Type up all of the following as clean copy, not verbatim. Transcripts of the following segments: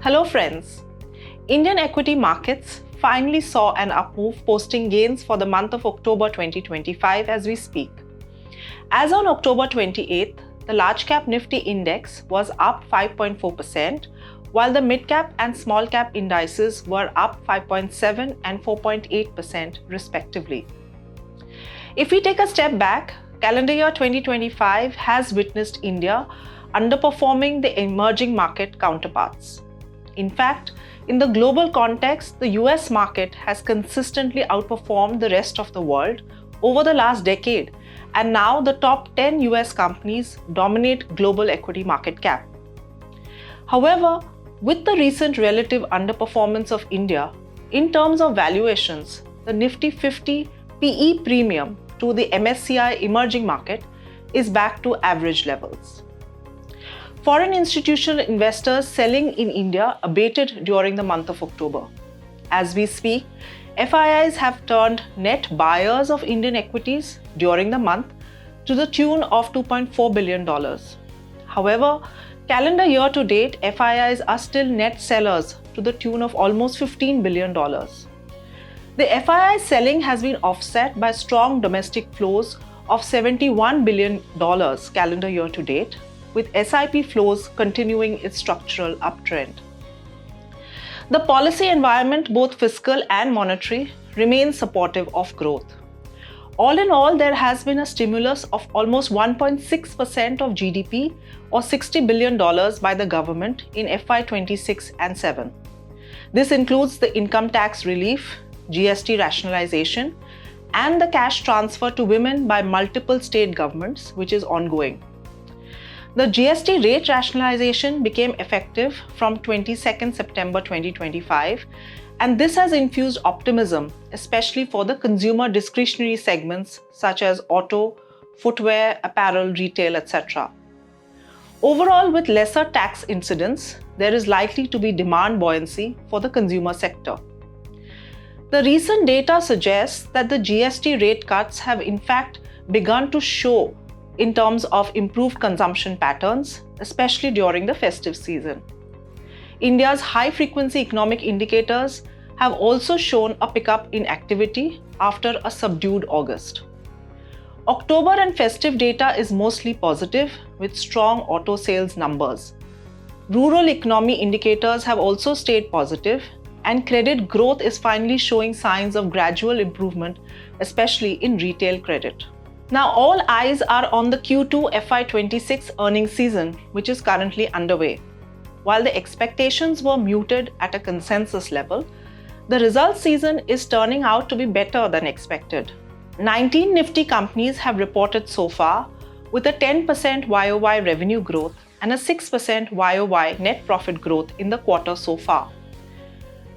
Hello friends. Indian equity markets finally saw an up move, posting gains for the month of October 2025 as we speak. As on October 28th, the large cap Nifty index was up 5.4%, while the mid cap and small cap indices were up 5.7 and 4.8% respectively. If we take a step back, calendar year 2025 has witnessed India underperforming the emerging market counterparts. In fact, in the global context, the US market has consistently outperformed the rest of the world over the last decade, and now the top 10 US companies dominate global equity market cap. However, with the recent relative underperformance of India, in terms of valuations, the Nifty 50 PE premium to the MSCI emerging market is back to average levels. Foreign institutional investors selling in India abated during the month of October. As we speak, FIIs have turned net buyers of Indian equities during the month to the tune of $2.4 billion. However, calendar year to date, FIIs are still net sellers to the tune of almost $15 billion. The FII selling has been offset by strong domestic flows of $71 billion calendar year to date, with SIP flows continuing its structural uptrend. The policy environment, both fiscal and monetary, remains supportive of growth. All in all, there has been a stimulus of almost 1.6% of GDP or $60 billion by the government in FY26 and 7. This includes the income tax relief, GST rationalization, and the cash transfer to women by multiple state governments, which is ongoing. The GST rate rationalization became effective from 22nd September 2025, and this has infused optimism, especially for the consumer discretionary segments such as auto, footwear, apparel, retail, etc. Overall, with lesser tax incidence, there is likely to be demand buoyancy for the consumer sector. The recent data suggests that the GST rate cuts have in fact begun to show in terms of improved consumption patterns, especially during the festive season. India's high-frequency economic indicators have also shown a pickup in activity after a subdued August. October and festive data is mostly positive, with strong auto sales numbers. Rural economy indicators have also stayed positive, and credit growth is finally showing signs of gradual improvement, especially in retail credit. Now, all eyes are on the Q2 FY26 earnings season, which is currently underway. While the expectations were muted at a consensus level, the results season is turning out to be better than expected. 19 Nifty companies have reported so far, with a 10% YOY revenue growth and a 6% YOY net profit growth in the quarter so far.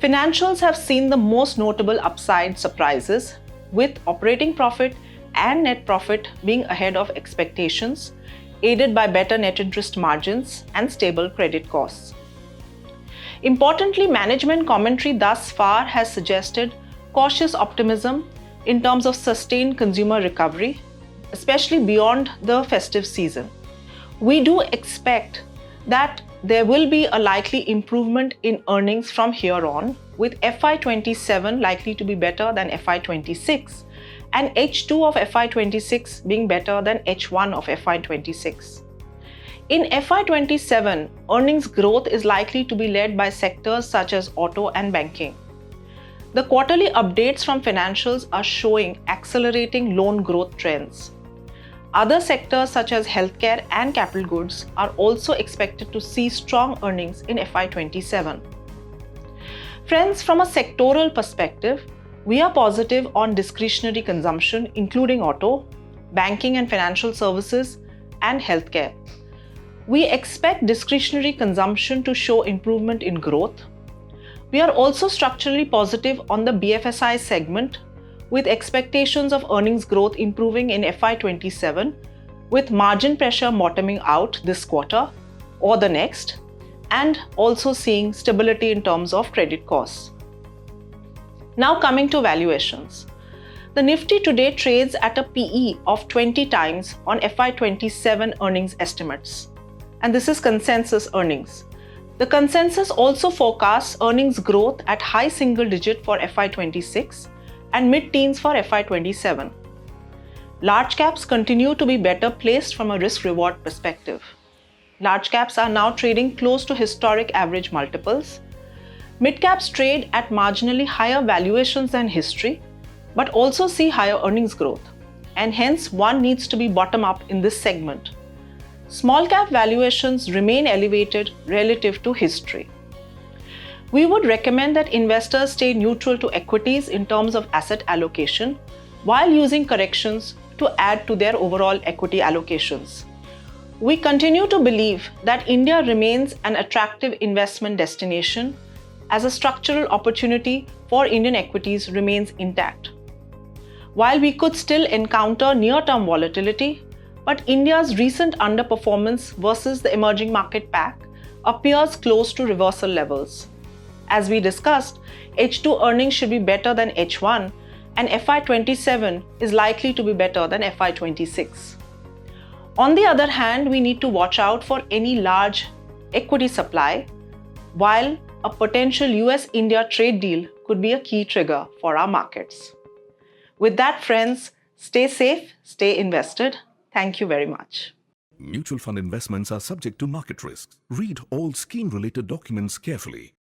Financials have seen the most notable upside surprises, with operating profit and net profit being ahead of expectations, aided by better net interest margins and stable credit costs. Importantly, management commentary thus far has suggested cautious optimism in terms of sustained consumer recovery, especially beyond the festive season. We do expect that there will be a likely improvement in earnings from here on, with FY27 likely to be better than FY26, and H2 of FY26 being better than H1 of FY26. In FY27, earnings growth is likely to be led by sectors such as auto and banking. The quarterly updates from financials are showing accelerating loan growth trends. Other sectors such as healthcare and capital goods are also expected to see strong earnings in FY27. Friends, from a sectoral perspective, we are positive on discretionary consumption, including auto, banking and financial services, and healthcare. We expect discretionary consumption to show improvement in growth. We are also structurally positive on the BFSI segment, with expectations of earnings growth improving in FY27, with margin pressure bottoming out this quarter or the next, and also seeing stability in terms of credit costs. Now coming to valuations. The Nifty today trades at a PE of 20 times on FY27 earnings estimates, and this is consensus earnings. The consensus also forecasts earnings growth at high single digit for FY26 and mid-teens for FY27. Large caps continue to be better placed from a risk-reward perspective. Large caps are now trading close to historic average multiples. Mid-caps trade at marginally higher valuations than history, but also see higher earnings growth, and hence one needs to be bottom-up in this segment. Small-cap valuations remain elevated relative to history. We would recommend that investors stay neutral to equities in terms of asset allocation, while using corrections to add to their overall equity allocations. We continue to believe that India remains an attractive investment destination as a structural opportunity for Indian equities remains intact. While we could still encounter near-term volatility, but India's recent underperformance versus the emerging market pack appears close to reversal levels. As we discussed, H2 earnings should be better than H1, and FY27 is likely to be better than FY26. On the other hand, we need to watch out for any large equity supply, while a potential US-India trade deal could be a key trigger for our markets. With that, friends, stay safe, stay invested. Thank you very much. Mutual fund investments are subject to market risks. Read all scheme-related documents carefully.